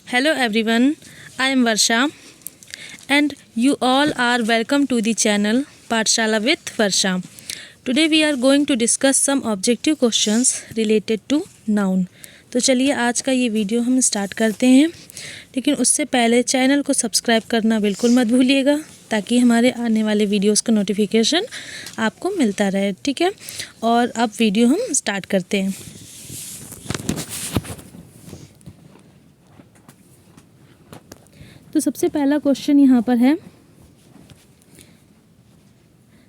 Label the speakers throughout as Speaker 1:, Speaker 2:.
Speaker 1: Hello everyone, I am Varsha and you all are welcome to the channel Pathshala with Varsha. Today we are going to discuss some objective questions related to noun. तो चलिए आज का ये video हम start करते हैं, लेकिन उससे पहले चैनल को सब्सक्राइब करना बिल्कुल मत भूलिएगा ताकि हमारे आने वाले वीडियोस का नोटिफिकेशन आपको मिलता रहे। ठीक है, और अब वीडियो हम स्टार्ट करते हैं। तो सबसे पहला क्वेश्चन यहाँ पर है,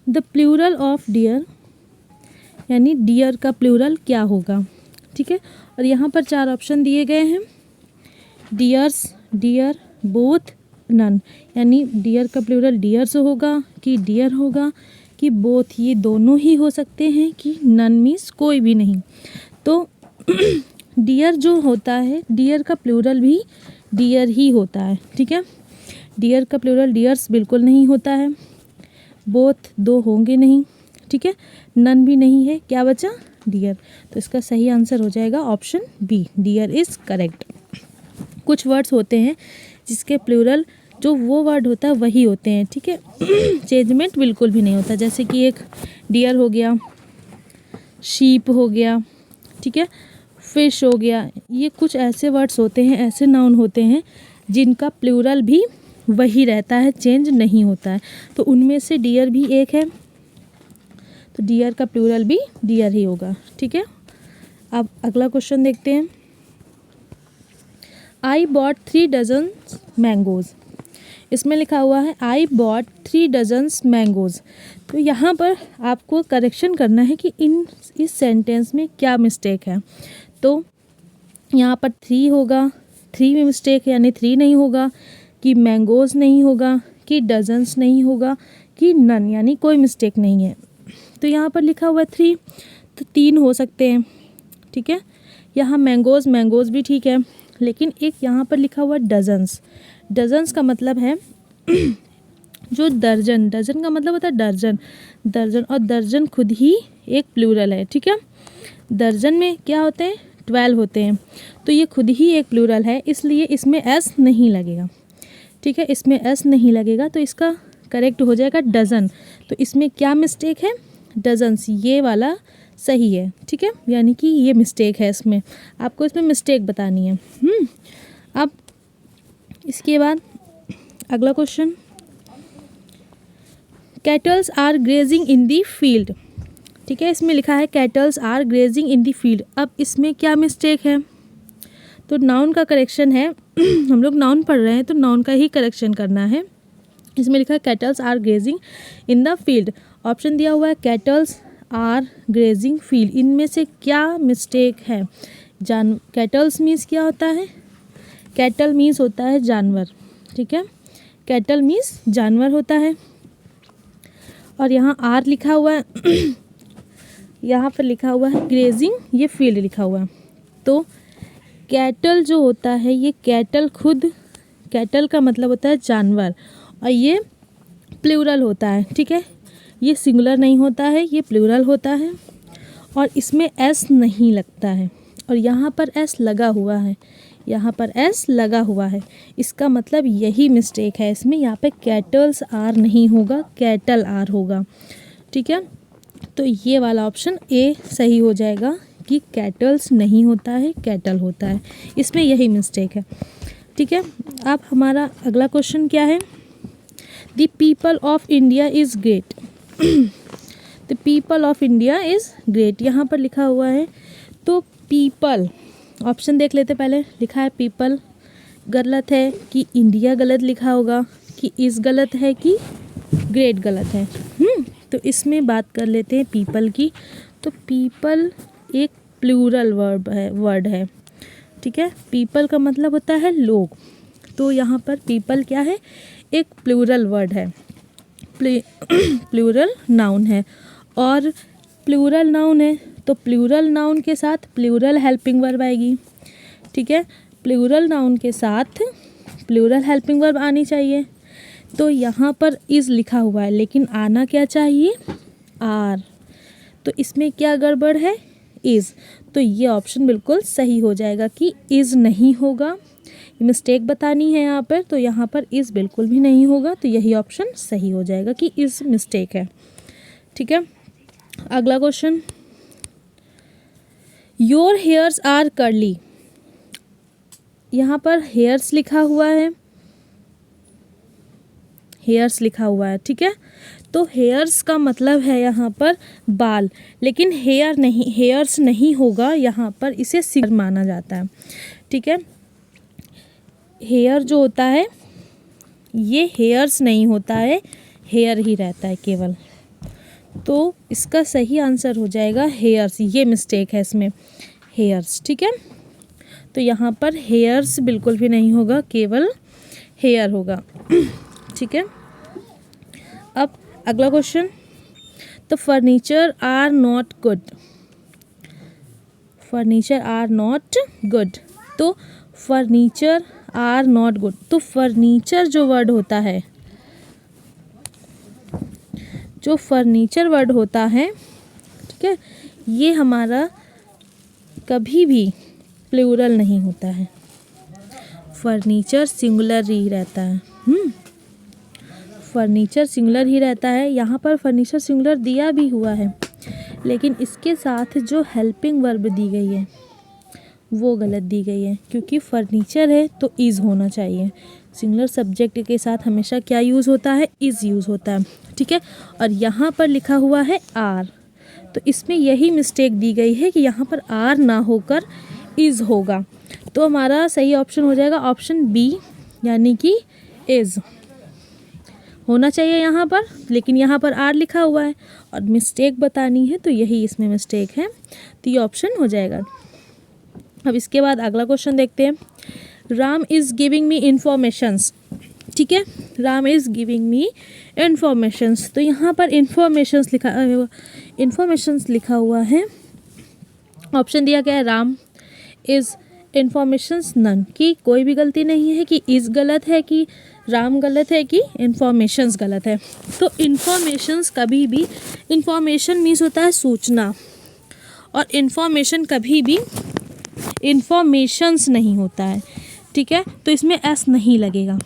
Speaker 1: द प्लूरल ऑफ डियर, यानी डियर का प्लूरल क्या होगा। ठीक है, और यहाँ पर 4 ऑप्शन दिए गए हैं, डियर्स, डियर, बोथ, नन। यानी डियर का प्लूरल डियर्स होगा कि डियर होगा कि बोथ, ये दोनों ही हो सकते हैं कि नन मीन्स कोई भी नहीं। तो डियर जो होता है, डियर का प्लूरल भी डियर ही होता है। ठीक है, डियर का प्लूरल डियर्स बिल्कुल नहीं होता है, बोथ 2 होंगे नहीं। ठीक है, नन भी नहीं है, क्या बचा, डियर। तो इसका सही आंसर हो जाएगा option B, dear is correct. कुछ वर्ड्स होते हैं जिसके प्लूरल जो वो वर्ड होता है वही होते हैं। ठीक है, चेंजमेंट बिल्कुल भी नहीं होता, जैसे कि एक डियर हो गया, शीप हो गया, ठीक है, फिश हो गया। ये कुछ ऐसे वर्ड्स होते हैं, ऐसे नाउन होते हैं जिनका प्लूरल भी वही रहता है, चेंज नहीं होता है। तो उनमें से डियर भी एक है, तो डियर का प्लूरल भी डियर ही होगा। ठीक है, अब अगला क्वेश्चन देखते हैं। I bought 3 dozens mangoes. इसमें लिखा हुआ है आई बॉट 3 डजन्स मैंगोज़। तो यहाँ पर आपको करेक्शन करना है कि इस सेंटेंस में क्या मिस्टेक है। तो यहाँ पर 3 होगा, 3 में मिस्टेक है, यानी 3 नहीं होगा, कि मैंगोज़ नहीं होगा, कि डजन्स नहीं होगा, कि नन, यानी कोई मिस्टेक नहीं है। तो यहाँ पर लिखा हुआ है 3, तो 3 हो सकते हैं। ठीक है, यहाँ मैंगोज़ भी ठीक है, लेकिन एक यहाँ पर लिखा हुआ डजन्स। डजन्स का मतलब है जो दर्जन, डजन का मतलब होता है दर्जन, दर्जन, और दर्जन खुद ही एक प्लूरल है। ठीक है, दर्जन में क्या होते हैं, 12 होते हैं, तो ये खुद ही एक प्लूरल है, इसलिए इसमें एस नहीं लगेगा। ठीक है, इसमें एस नहीं लगेगा, तो इसका करेक्ट हो जाएगा डज़न। तो इसमें क्या मिस्टेक है, डजन्स, ये वाला सही है। ठीक है, यानी कि ये मिस्टेक है, इसमें आपको इसमें मिस्टेक बतानी है। अब इसके बाद अगला question, cattles are grazing in the field. ठीक है, इसमें लिखा है cattles are grazing in the field. अब इसमें क्या मिस्टेक है, तो नाउन का करेक्शन है। हम लोग नाउन पढ़ रहे हैं तो नाउन का ही करेक्शन करना है। इसमें लिखा है cattles are grazing in the field. Option दिया हुआ है कैटल्स आर ग्रेजिंग फील्ड। इनमें से क्या मिस्टेक है, कैटल्स मीन्स क्या होता है, कैटल मीन्स होता है जानवर। ठीक है, कैटल मीन्स जानवर होता है, और यहाँ आर लिखा हुआ है, यहाँ पर लिखा हुआ है ग्रेजिंग, ये फील्ड लिखा हुआ है। तो कैटल जो होता है, ये कैटल खुद, कैटल का मतलब होता है जानवर, और ये प्लूरल होता है। ठीक है, ये सिंगुलर नहीं होता है, ये प्लूरल होता है, और इसमें एस नहीं लगता है, और यहाँ पर एस लगा हुआ है, यहाँ पर एस लगा हुआ है। इसका मतलब यही मिस्टेक है इसमें, यहाँ पे कैटल्स आर नहीं होगा, कैटल आर होगा। ठीक है, तो ये वाला ऑप्शन ए सही हो जाएगा कि कैटल्स नहीं होता है, कैटल होता है, इसमें यही मिस्टेक है। ठीक है, अब हमारा अगला क्वेश्चन क्या है, the people of India is great. The people of India is great, यहाँ पर लिखा हुआ है, तो पीपल, ऑप्शन देख लेते पहले। लिखा है पीपल गलत है कि इंडिया गलत लिखा होगा, कि इज़ गलत है कि ग्रेट गलत है। तो इसमें बात कर लेते हैं पीपल की। तो पीपल एक प्लूरल वर्ड है। ठीक है, पीपल का मतलब होता है लोग, तो यहाँ पर पीपल क्या है, एक प्लूरल वर्ड है, प्लूरल नाउन है, और प्लूरल नाउन है तो प्लूरल नाउन के साथ प्लूरल हेल्पिंग वर्ब आएगी। ठीक है, प्लूरल नाउन के साथ प्लूरल हेल्पिंग वर्ब आनी चाहिए। तो यहाँ पर इज़ लिखा हुआ है, लेकिन आना क्या चाहिए, आर। तो इसमें क्या गड़बड़ है, इज़। तो ये ऑप्शन बिल्कुल सही हो जाएगा कि इज़ नहीं होगा, मिस्टेक बतानी है यहाँ पर, तो यहाँ पर इज़ बिल्कुल भी नहीं होगा, तो यही ऑप्शन सही हो जाएगा कि इज़ मिस्टेक है। ठीक है, अगला question, your hairs are curly. यहाँ पर हेयर्स लिखा हुआ है, हेयर्स लिखा हुआ है। ठीक है, तो हेयर्स का मतलब है यहाँ पर बाल, लेकिन हेयर नहीं, हेयर्स नहीं होगा यहाँ पर, इसे सिंगुलर माना जाता है। ठीक है, हेयर जो होता है ये हेयर्स नहीं होता है, हेयर ही रहता है केवल। तो इसका सही आंसर हो जाएगा हेयर्स, ये मिस्टेक है इसमें, हेयर्स। ठीक है, तो यहाँ पर हेयर्स बिल्कुल भी नहीं होगा, केवल हेयर होगा। ठीक है, अब अगला question, the furniture are not good. Furniture are not good, तो फर्नीचर आर नॉट गुड, तो फर्नीचर जो वर्ड होता है, जो फर्नीचर वर्ड होता है, ठीक है, ये हमारा कभी भी प्लूरल नहीं होता है, फर्नीचर सिंगुलर ही रहता है। फर्नीचर सिंगुलर ही रहता है। यहाँ पर फर्नीचर सिंगुलर दिया भी हुआ है, लेकिन इसके साथ जो हेल्पिंग वर्ब दी गई है वो गलत दी गई है, क्योंकि फर्नीचर है तो इज़ होना चाहिए। सिंगुलर सब्जेक्ट के साथ हमेशा क्या यूज़ होता है, इज़ यूज़ होता है। ठीक है, और यहाँ पर लिखा हुआ है आर, तो इसमें यही मिस्टेक दी गई है कि यहाँ पर आर ना होकर इज़ होगा। तो हमारा सही ऑप्शन हो जाएगा ऑप्शन बी, यानी कि इज़ होना चाहिए यहाँ पर, लेकिन यहाँ पर आर लिखा हुआ है और मिस्टेक बतानी है, तो यही इसमें मिस्टेक है, तो ये ऑप्शन हो जाएगा। अब इसके बाद अगला क्वेश्चन देखते हैं, Ram is giving me informations. ठीक है, Ram is giving me informations, तो यहाँ पर इन्फॉर्मेशंस लिखा हुआ है, ऑप्शन दिया गया है राम इज़ इन्फॉर्मेशंस नन, की कोई भी गलती नहीं है कि इज़ गलत है, कि राम गलत है, कि इन्फॉर्मेशंस गलत है। तो इन्फॉर्मेशंस कभी भी, इन्फॉर्मेशन मीन्स होता है सूचना, और इन्फॉर्मेशन कभी भी इन्फॉर्मेशंस नहीं होता है। ठीक है, तो इसमें एस नहीं लगेगा,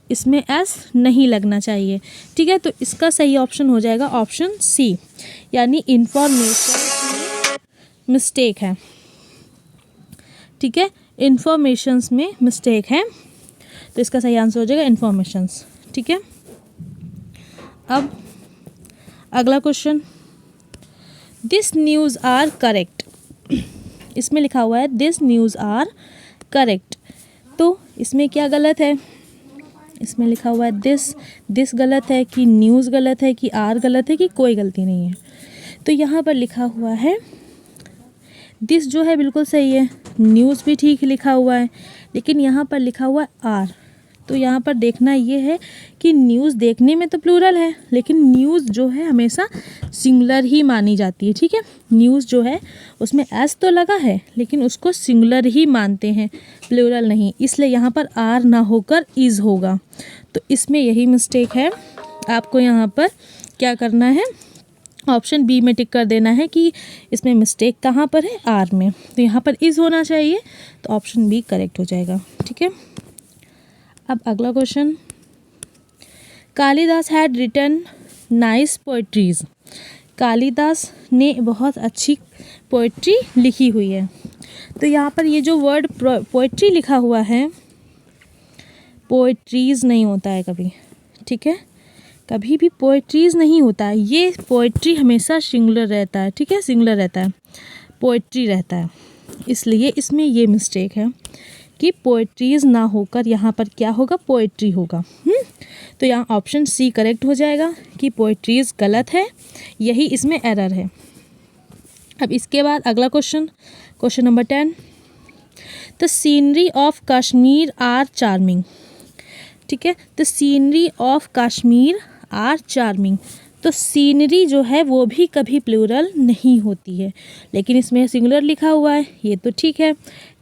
Speaker 1: इसमें एस नहीं लगना चाहिए। ठीक है, तो इसका सही ऑप्शन हो जाएगा ऑप्शन सी, यानी इन्फॉर्मेशन मिस्टेक है। ठीक है, इन्फॉर्मेशंस में मिस्टेक है, तो इसका सही आंसर हो जाएगा इन्फॉर्मेशंस। ठीक है, अब अगला question, this news are correct. इसमें लिखा हुआ है दिस न्यूज़ आर करेक्ट, तो इसमें क्या गलत है, इसमें लिखा हुआ है दिस गलत है, कि न्यूज़ गलत है, कि आर गलत है, कि कोई गलती नहीं है। तो यहाँ पर लिखा हुआ है दिस जो है बिल्कुल सही है, न्यूज़ भी ठीक लिखा हुआ है, लेकिन यहाँ पर लिखा हुआ है आर। तो यहाँ पर देखना ये है कि न्यूज़ देखने में तो प्लूरल है, लेकिन न्यूज़ जो है हमेशा सिंगुलर ही मानी जाती है। ठीक है, न्यूज़ जो है उसमें एस तो लगा है, लेकिन उसको सिंगुलर ही मानते हैं, प्लूरल नहीं, इसलिए यहाँ पर आर ना होकर इज़ होगा। तो इसमें यही मिस्टेक है, आपको यहाँ पर क्या करना है, ऑप्शन बी में टिक कर देना है कि इसमें मिस्टेक कहाँ पर है, आर में, तो यहाँ पर इज़ होना चाहिए, तो ऑप्शन बी करेक्ट हो जाएगा। ठीक है, अब अगला question, Kalidas had written nice poetries. Kalidas ने बहुत अच्छी पोएट्री लिखी हुई है। तो यहाँ पर ये जो वर्ड पोएट्री लिखा हुआ है, पोएट्रीज नहीं होता है कभी। ठीक है, कभी भी पोएट्रीज नहीं होता है, ये पोएट्री हमेशा सिंगुलर रहता है। ठीक है, सिंगुलर रहता है, पोएट्री रहता है, इसलिए इसमें ये मिस्टेक है कि पोएट्रीज ना होकर यहाँ पर क्या होगा, पोएट्री होगा। तो यहाँ ऑप्शन सी करेक्ट हो जाएगा कि पोएट्रीज गलत है, यही इसमें एरर है। अब इसके बाद अगला question, question number 10, the scenery of Kashmir are charming. ठीक है, the scenery of Kashmir are charming, तो सीनरी जो है वो भी कभी प्लूरल नहीं होती है, लेकिन इसमें सिंगुलर लिखा हुआ है, ये तो ठीक है,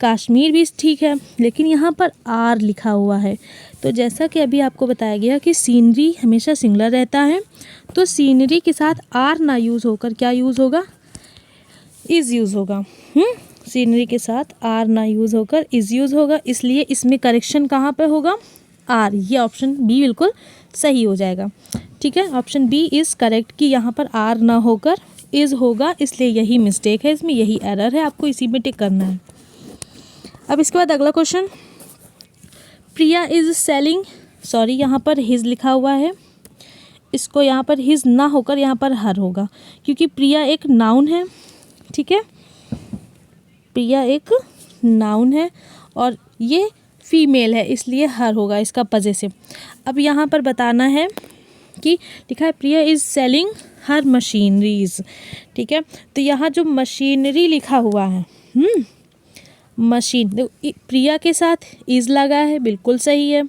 Speaker 1: कश्मीर भी ठीक है, लेकिन यहाँ पर आर लिखा हुआ है। तो जैसा कि अभी आपको बताया गया कि सीनरी हमेशा सिंगुलर रहता है, तो सीनरी के साथ आर ना यूज़ होकर क्या यूज़ होगा, इज़ यूज़ होगा। सीनरी के साथ आर ना यूज़ होकर इज़ यूज़ होगा, इसलिए इसमें करेक्शन कहाँ पे होगा, आर। ये ऑप्शन बी बिल्कुल सही हो जाएगा। ठीक है, ऑप्शन बी इज़ करेक्ट कि यहाँ पर आर ना होकर इज़ होगा, इसलिए यही मिस्टेक है, इसमें यही एरर है, आपको इसी में टिक करना है। अब इसके बाद अगला question, Priya is selling, sorry यहाँ पर हिज लिखा हुआ है, इसको यहाँ पर हिज ना होकर यहाँ पर हर होगा, क्योंकि प्रिया एक नाउन है। ठीक है, प्रिया एक नाउन है और ये फीमेल है, इसलिए हर होगा इसका पजेसिव। अब यहाँ पर बताना है कि लिखा है प्रिया इज़ सेलिंग हर मशीनरीज। ठीक है, तो यहाँ जो मशीनरी लिखा हुआ है, मशीन, प्रिया के साथ इज़ लगा है, बिल्कुल सही है,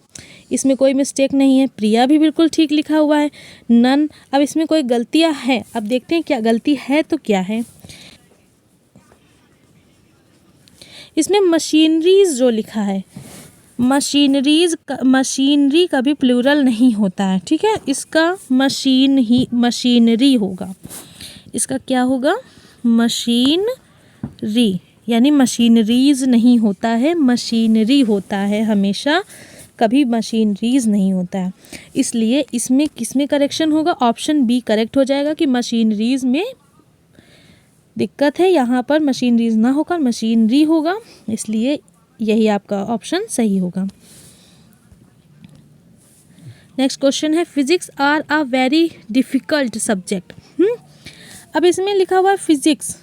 Speaker 1: इसमें कोई मिस्टेक नहीं है। प्रिया भी बिल्कुल ठीक लिखा हुआ है, नन। अब इसमें कोई गलतियाँ हैं, अब देखते हैं क्या गलती है तो क्या है। इसमें मशीनरीज जो लिखा है, मशीनरीज, मशीनरी कभी प्लूरल नहीं होता है। ठीक है, इसका मशीन ही मशीनरी होगा, इसका क्या होगा, मशीनरी, यानी मशीनरीज नहीं होता है, मशीनरी होता है हमेशा, कभी मशीनरीज नहीं होता है। इसलिए इसमें किसमें करेक्शन होगा, ऑप्शन बी करेक्ट हो जाएगा कि मशीनरीज में दिक्कत है, यहाँ पर मशीनरीज ना होकर मशीनरी होगा, इसलिए यही आपका ऑप्शन सही होगा। नेक्स्ट क्वेश्चन है, physics are a very difficult subject. अब इसमें लिखा हुआ है फिजिक्स,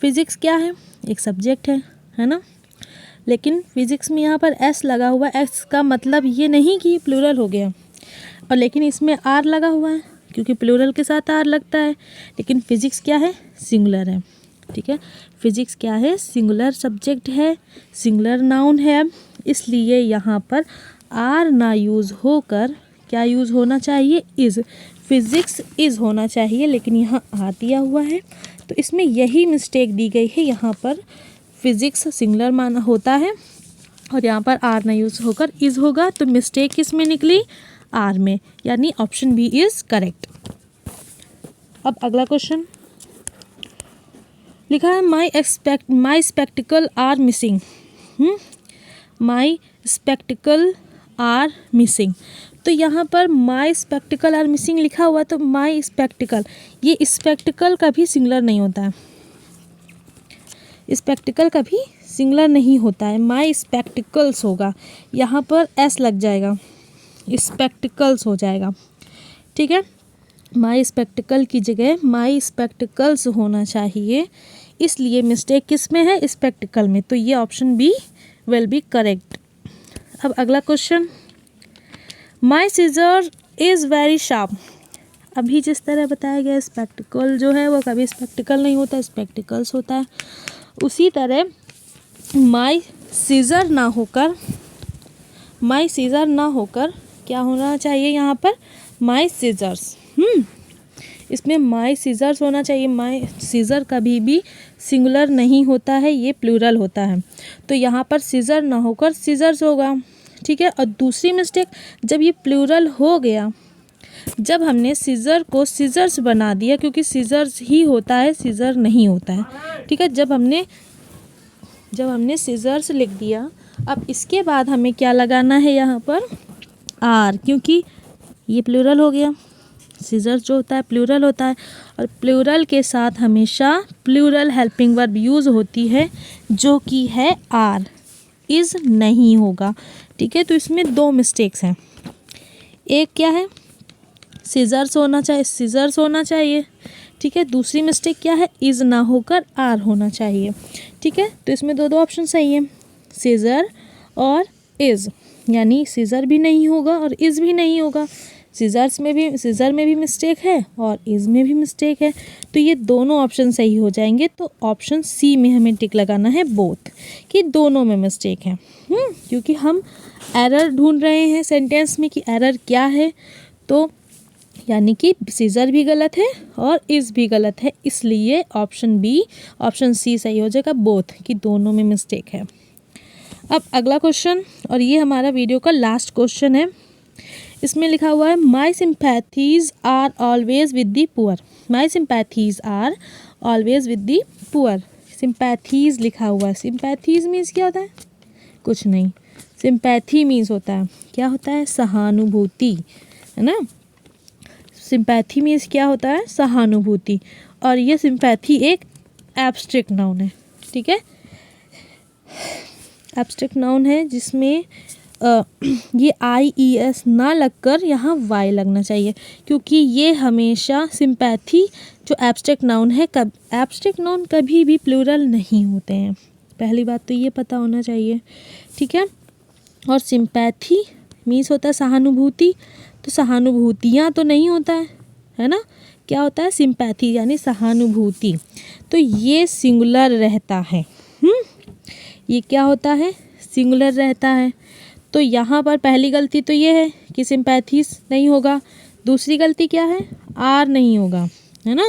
Speaker 1: फिजिक्स क्या है, एक सब्जेक्ट है ना, लेकिन फिजिक्स में यहाँ पर एस लगा हुआ है, एस का मतलब ये नहीं कि प्लूरल हो गया, और लेकिन इसमें आर लगा हुआ है क्योंकि प्लूरल के साथ आर लगता है, लेकिन फिजिक्स क्या है, सिंगुलर है। ठीक है, फिजिक्स क्या है, सिंगुलर सब्जेक्ट है, सिंगुलर नाउन है, इसलिए यहाँ पर आर ना यूज़ होकर क्या यूज़ होना चाहिए, इज़। फिजिक्स इज़ होना चाहिए, लेकिन यहाँ आर दिया हुआ है, तो इसमें यही मिस्टेक दी गई है, यहाँ पर फिजिक्स सिंगुलर माना होता है और यहाँ पर आर ना यूज़ होकर इज़ होगा, तो मिस्टेक किस में निकली, आर में, यानी ऑप्शन बी इज़ करेक्ट। अब अगला क्वेश्चन लिखा है, my spectacle are missing. My spectacle are missing, तो यहाँ पर माई स्पेक्टिकल आर मिसिंग लिखा हुआ, तो माई स्पेक्टिकल, ये स्पेक्टिकल कभी सिंगुलर नहीं होता है, स्पेक्टिकल कभी सिंगुलर नहीं होता है, माई स्पेक्टिकल्स होगा, यहाँ पर एस लग जाएगा, स्पेक्टिकल्स हो जाएगा। ठीक है, माई स्पेक्टिकल की जगह माई स्पेक्टिकल्स होना चाहिए, इसलिए मिस्टेक किस में है, स्पेक्टिकल में, तो ये option B will be correct. अब अगला question, my scissor is very sharp. अभी जिस तरह बताया गया स्पेक्टिकल जो है वो कभी स्पेक्टिकल नहीं होता, स्पेक्टिकल्स होता है, उसी तरह माई सीजर ना होकर, माई सीजर ना होकर क्या होना चाहिए यहाँ पर, माई सीजर्स। इसमें माई सीजर्स होना चाहिए, माई सीजर कभी भी सिंगुलर नहीं होता है, ये प्लूरल होता है, तो यहाँ पर सीजर ना होकर सीजर्स होगा। ठीक है, और दूसरी मिस्टेक, जब ये प्लूरल हो गया, जब हमने सीजर को सीजर्स बना दिया, क्योंकि सीजर्स ही होता है, सीजर नहीं होता है। ठीक है, जब हमने सीजर्स लिख दिया, अब इसके बाद हमें क्या लगाना है यहाँ पर, आर, क्योंकि ये प्लूरल हो गया, सीजर्स जो होता है प्लूरल होता है, और प्लूरल के साथ हमेशा प्लूरल हेल्पिंग वर्ब यूज़ होती है, जो कि है आर, इज़ नहीं होगा। ठीक है, तो इसमें दो मिस्टेक्स हैं, एक क्या है, सीजर्स होना चाहिए, सीजर्स होना चाहिए। ठीक है, दूसरी मिस्टेक क्या है, इज़ ना होकर आर होना चाहिए। ठीक है, तो इसमें दो ऑप्शन सही है, सीजर और इज़, यानी सीजर भी नहीं होगा और इज़ भी नहीं होगा, सीजर में भी मिस्टेक है और इज़ में भी मिस्टेक है, तो ये दोनों ऑप्शन सही हो जाएंगे। तो ऑप्शन सी में हमें टिक लगाना है, बोथ, कि दोनों में मिस्टेक है। क्योंकि हम एरर ढूंढ रहे हैं सेंटेंस में कि एरर क्या है, तो यानी कि सीजर भी गलत है और इज़ भी गलत है, इसलिए ऑप्शन सी सही हो जाएगा, बोथ, कि दोनों में मिस्टेक है। अब अगला क्वेश्चन, और ये हमारा वीडियो का लास्ट क्वेश्चन है, इसमें लिखा हुआ है, my sympathies are always with the poor. My sympathies are always with the poor, sympathies लिखा हुआ है। सिंपैथीज़ मीन्स क्या होता है? कुछ नहीं। सिंपैथी मीन्स होता है, क्या होता है? सहानुभूति, है ना। सिंपैथी मीन्स क्या होता है? सहानुभूति। और ये सिंपैथी एक एब्स्ट्रैक्ट नाउन है, ठीक है। एब्स्ट्रैक्ट नाउन है जिसमें ये IES ना लगकर यहाँ Y लगना चाहिए, क्योंकि ये हमेशा सिंपैथी जो एब्स्ट्रैक्ट नाउन है, एब्स्ट्रैक्ट नाउन कभी भी प्लूरल नहीं होते हैं। पहली बात तो ये पता होना चाहिए, ठीक है। और सिंपैथी मीन्स होता है सहानुभूति, तो सहानुभूतियाँ तो नहीं होता है ना। क्या होता है? सिंपैथी यानी सहानुभूति। तो ये सिंगुलर रहता है। ये क्या होता है? सिंगुलर रहता है। तो यहाँ पर पहली गलती तो ये है कि सिंपैथीज नहीं होगा। दूसरी गलती क्या है? आर नहीं होगा, है ना।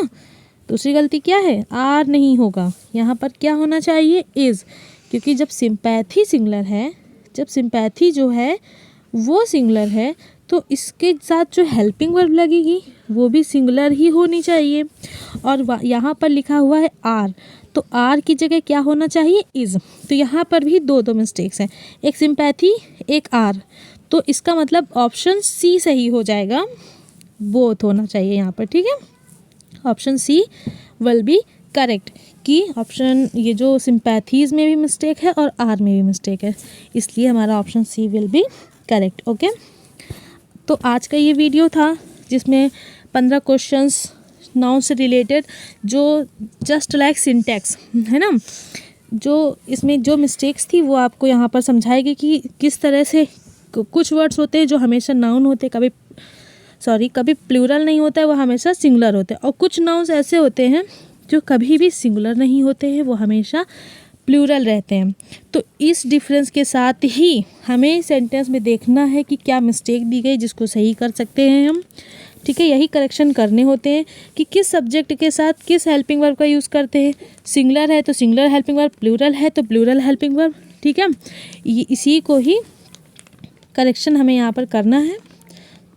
Speaker 1: दूसरी गलती क्या है? आर नहीं होगा। यहाँ पर क्या होना चाहिए? इज़, क्योंकि जब सिंपैथी सिंगुलर है, जब सिंपैथी जो है वो सिंगुलर है, तो इसके साथ जो हेल्पिंग वर्ब लगेगी वो भी सिंगुलर ही होनी चाहिए। और यहाँ पर लिखा हुआ है आर, तो आर की जगह क्या होना चाहिए? इज़। तो यहाँ पर भी दो मिस्टेक्स हैं, एक सिंपैथी एक आर। तो इसका मतलब ऑप्शन सी सही हो जाएगा, बोथ होना चाहिए यहाँ पर, ठीक है। Option C will be correct, कि ऑप्शन ये जो सिंपैथीज में भी मिस्टेक है और आर में भी मिस्टेक है, इसलिए हमारा option C will be correct. Okay, तो आज का ये वीडियो था जिसमें 15 क्वेश्चंस नाउन से रिलेटेड, जो जस्ट लाइक सिंटैक्स है ना, जो इसमें जो मिस्टेक्स थी वो आपको यहाँ पर समझाएगी कि किस तरह से कुछ वर्ड्स होते हैं जो हमेशा नाउन होते हैं, कभी प्लूरल नहीं होता है, वो हमेशा सिंगुलर होते हैं। और कुछ नाउन्स ऐसे होते हैं जो कभी भी सिंगुलर नहीं होते हैं, वो हमेशा प्लूरल रहते हैं। तो इस डिफरेंस के साथ ही हमें सेंटेंस में देखना है कि क्या मिस्टेक दी गई जिसको सही कर सकते हैं हम, ठीक है। यही करेक्शन करने होते हैं कि किस सब्जेक्ट के साथ किस हेल्पिंग वर्ब का यूज़ करते हैं। सिंगुलर है तो सिंगुलर हेल्पिंग वर्ब, प्लूरल है तो प्लूरल हेल्पिंग वर्ब, ठीक है। इसी को ही करेक्शन हमें यहाँ पर करना है।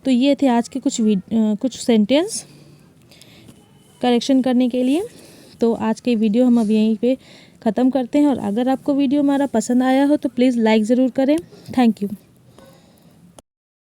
Speaker 1: तो ये थे आज के कुछ सेंटेंस करेक्शन करने के लिए। तो आज के वीडियो हम अब यहीं पे ख़त्म करते हैं। और अगर आपको वीडियो हमारा पसंद आया हो तो प्लीज़ लाइक ज़रूर करें। Thank you.